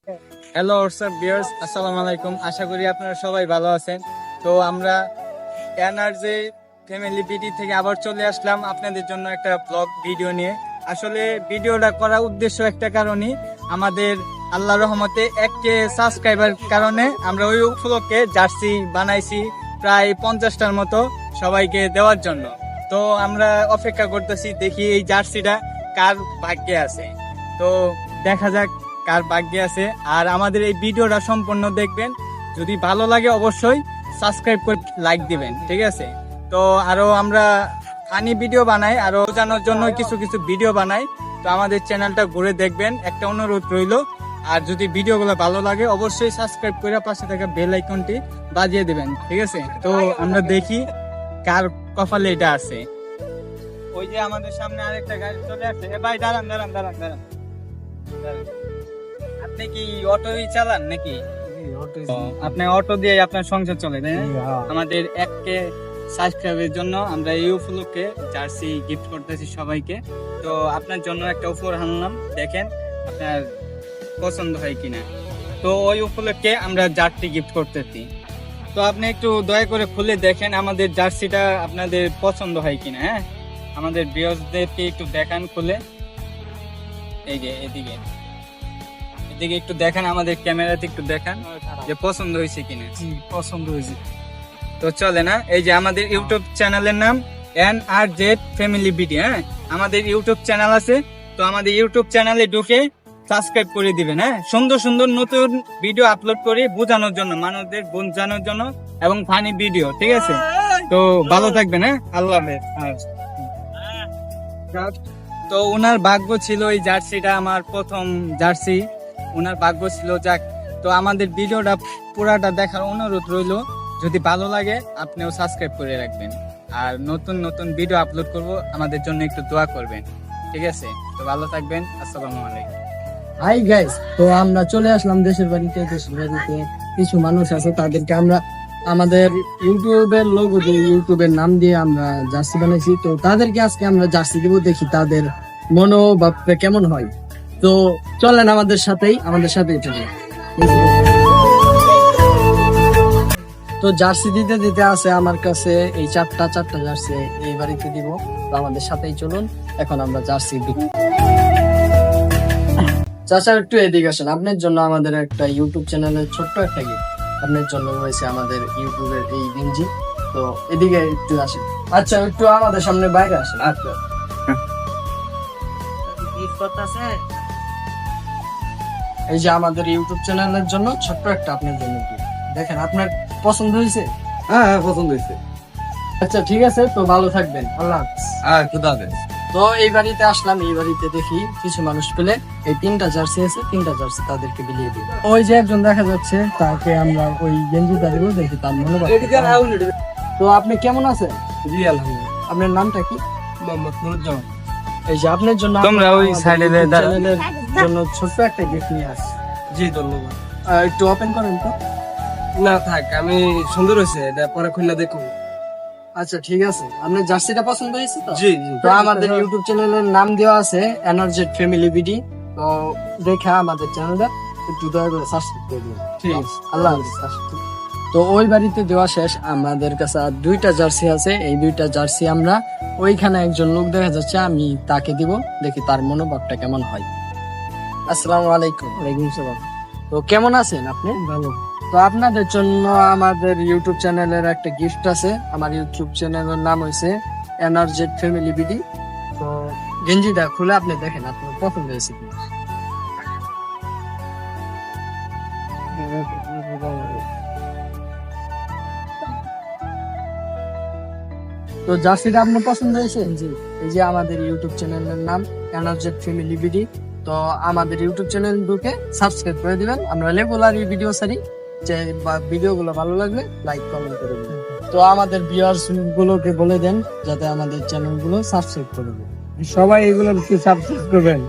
Hello WhatsApp viewers, আসসালামু আলাইকুম। আশা করি আপনারা সবাই ভালো আছেন। তো আমরা এনআরজে ফ্যামিলি বিডি থেকে আবার চলে আসলাম আপনাদের জন্য একটা ব্লগ ভিডিও নিয়ে। আসলে ভিডিওটা করার উদ্দেশ্য একটা কারণই, আমাদের আল্লাহর রহমতে 1K সাবস্ক্রাইবার কারণে আমরা ওই উপলক্ষে জার্সি বানাইছি প্রায় 50টার মতো সবাইকে দেওয়ার জন্য। তো আমরা অপেক্ষা করতেছি, দেখি এই জার্সিটা কার ভাগ্যে আছে। তো দেখা যাক কার ভাগ্যে আছে। আর আমাদের এই ভিডিওটা সম্পূর্ণ দেখবেন, যদি ভালো লাগে অবশ্যই সাবস্ক্রাইব করে লাইক দিবেন, ঠিক আছে? তো আরো আমরা ফানি ভিডিও বানাই, আরো জানার জন্য কিছু কিছু ভিডিও বানাই। তো আমাদের চ্যানেলটা ঘুরে দেখবেন, একটা অনুরোধ রইলো। আর যদি ভিডিওগুলো ভালো লাগে অবশ্যই সাবস্ক্রাইব করে পাশে থাকা বেল আইকনটি বাজিয়ে দিবেন, ঠিক আছে? তো আমরা দেখি কার কপালে এটা আছে। ওই যে আমাদের সামনে আরেকটা গাড়ি চলে আসছে। ভাই দাঁড়ান দাঁড়ান দাঁড়ান দাঁড়ান দাঁড়ান। আপনি কি অটোই চালান নাকি? আপনি অটো দিয়ে আপনার সংসার চলে, তাই না? আমাদের 1K সাবস্ক্রাইবের জন্য আমরা এই উপলক্ষে জার্সি গিফট করতেছি সবাইকে। তো আপনার জন্য একটা উপহার আনলাম, দেখেন আপনার পছন্দ হয় কিনা। তো ওই উপলক্ষে আমরা জার্সি গিফট করতেছি। তো আপনি একটু দয়া করে খুলে দেখেন আমাদের জার্সিটা আপনাদের পছন্দ হয় কিনা। হ্যাঁ, আমাদের ভিউয়ারদেরকে একটু দেখান খুলে। এই যে এদিকে এদিকে একটু দেখান, আমাদের ক্যামেরাতে একটু দেখান যে পছন্দ হয়েছে কিনা। পছন্দ হয়েছে। তো চলে না, এই যে আমাদের ইউটিউব চ্যানেলের নাম এনআরজেড ফ্যামিলি বিডি। হ্যাঁ, আমাদের ইউটিউব চ্যানেল আছে। তো আমাদের ইউটিউব চ্যানেলে ঢুকে সাবস্ক্রাইব করে দিবেন। হ্যাঁ, সুন্দর সুন্দর নতুন ভিডিও আপলোড করি বোঝানোর জন্য, মানুষদের বোঝানোর জন্য, এবং ফানি ভিডিও, ঠিক আছে? তো ভালো থাকবেন। হ্যাঁ, আল্লাহ হাফেজ। তো ওনার ভাগ্য ছিল এই জার্সিটা আমার প্রথম জার্সি, ওনার ভাগ্য ছিল। যাক, তো আমাদের ভিডিওটা পুরাটা দেখার অনুরোধ রইলো। যদি ভালো লাগে আপনিও সাবস্ক্রাইব করে রাখবেন, আর নতুন নতুন ভিডিও আপলোড করব, আমাদের জন্য একটু দোয়া করবেন, ঠিক আছে? তো ভালো থাকবেন, আসসালামু আলাইকুম। হাই গাইস, তো আমরা চলে আসলাম দেশের বাড়িতে। কিছু মানুষ আছে, তাদেরকে আমরা আমাদের ইউটিউবের লোগো দিয়ে, ইউটিউবের নাম দিয়ে আমরা জার্সি বানাইছি। তো তাদেরকে আজকে আমরা জার্সি দিব, দেখি তাদের মনোভাবটা কেমন হয়। তো চলেন আমাদের সাথেই চলে। তো জার্সি দিতে দিতে আছে আমার কাছে এই চারটা জার্সি এই বাড়িতে দিব। তো আমাদের সাথেই চলুন, এখন আমরা জার্সি দিব। চাচা একটু এদিকে আসেন, আপনার জন্য আমাদের একটা ইউটিউব চ্যানেলের ছোট্ট একটা গিফট আপনার জন্য রয়েছে, আমাদের ইউটিউবের এই গেঞ্জি। তো এদিকে একটু আসেন। আচ্ছা, একটু আমাদের সামনে বাইরে আসেন। আচ্ছা, এই যে আমাদের ইউটিউব চ্যানেলের জন্য ছোট্ট একটা আপনার জন্য gift। দেখেন, আপনার পছন্দ হয়েছে? হ্যাঁ পছন্দ হয়েছে। আচ্ছা, ঠিক আছে, তো ভালো থাকবেন, আল্লাহ হাফেজ। খুদা হাফেজ। তো এই বাড়িতে আসলাম, এই বাড়িতে দেখি কিছু মানুষ পেলে এই 3টা জার্সি আছে, 3টা জার্সি তাদেরকে বিলিয়ে দিই। ওই যে একজন দেখা যাচ্ছে, তাকে আমরা ওই গেঞ্জিটা দিব, দেখি তার মনোভাব। তো আপনি কেমন আছেন? জি আলহামদুলিল্লাহ। আপনার নামটা কি? মোহাম্মদ নুরুজ্জামান। এই যে আপনার জন্য তোমরা ওই আমাদের সাইডে YouTube দাঁড়াও। চ্যানেলের জন্য ছোট্ট একটা গিফট নিয়ে আসছি। জি ধন্যবাদ। একটু ওপেন করেন তো। না থাক, আমি সুন্দর হয়েছে, এটা পরে খুললে দেখুন। আচ্ছা, ঠিক আছে, আপনার জার্সিটা পছন্দ হয়েছে তো? জি জি। তো আমাদের ইউটিউব চ্যানেলের নাম দেওয়া আছে এনার্জেট ফ্যামিলি বিডি। তো দেখে আমাদের চ্যানেলটা একটু দয়া করে সাবস্ক্রাইব করে দিন। ঠিক আছে। আল্লাহ হাফেজ। তো ওই বাড়িতে দেওয়া শেষ, আমাদের কাছে আর 2টা জার্সি আছে। এই 2টা জার্সি আমরা ওইখানে একজন লোক দেখা যাচ্ছে, আমি তাকে দিব, দেখি তার মনোভাবটা কেমন হয়। আসসালামু আলাইকুম। ওয়ালাইকুম আসসালাম। তো কেমন আছেন আপনি? ভালো। তো আপনাদের জন্য আমাদের ইউটিউব চ্যানেলের একটা গিফট আছে। আমার ইউটিউব চ্যানেলের নাম হয়েছে এনার্জেট ফ্যামিলি বিডি। তো গেঞ্জিটা খুলে আপনি দেখেন আপনার পছন্দ হয়েছে কিনা। তো জার্সিটা আপনার পছন্দ হয়েছে? জি। এই যে আমাদের ইউটিউব চ্যানেলের নাম এনার্জেট ফ্যামিলি বিডি। তো আমাদের ইউটিউব চ্যানেল ঢুকে সাবস্ক্রাইব করে দিবেন। আমরা রেগুলার এই ভিডিও ছাড়ি, যে ভিডিওগুলো ভালো লাগলে লাইক কমেন্ট করে দিবেন। তো আমাদের ভিউয়ার্স গুলোকে বলে দেন যাতে আমাদের চ্যানেল গুলো সাবস্ক্রাইব করে দেন। সবাই এগুলো সাবস্ক্রাইব করবেন।